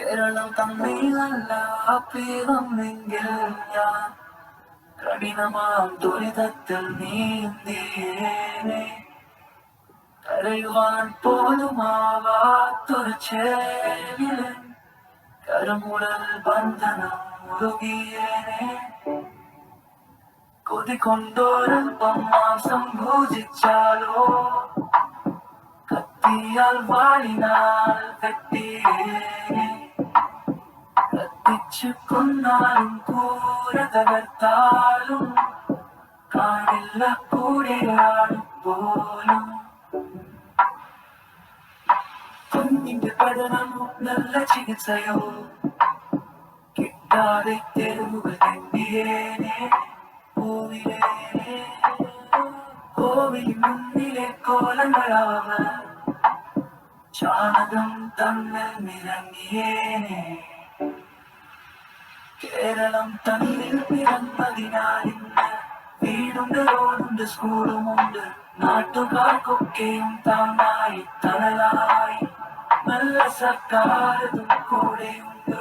കേരളം തമ്മിലല്ല പിറന്നെങ്കിൽ ഞാൻ കഠിനമാം ദുരിതത്തിൽ നീന്തിയേനെ കരയുവാൻ പോലുമാവാത്തൊരു ചേരില് കരുമുടൽ ബന്ധനം മുറുകിയേനെ കൊതികൊണ്ടോരൽപ്പം മാംസം ഭോജിച്ചാലോ കത്തിയാൽ വാളിനാൽ വെട്ടിയേനെ കത്തിച്ചു കൊന്നാലും കൂര തകർത്താലും കാണില്ല കൂടെയാളും പോലും കുഞ്ഞിന്റെ പഠനമോ നല്ല ചികിത്സയോ കിട്ടാതെ തെരുവുകൾ തെണ്ടിയേനെ കോവിലിൻ മുന്നിലെ കോലങ്ങളാവ് ചാണകം തമ്മിൽ നിറങ്ങിയേനെ കേരളം തമ്മിൽ പിറന്നതിനാൽ ഇന്ന് വീടുണ്ട് റോഡുണ്ട് സ്കൂളുമുണ്ട് നാട്ടുകാർക്കൊക്കെയും താങ്ങായി തണലായി നല്ല സർക്കാരും കൂടെയുണ്ട്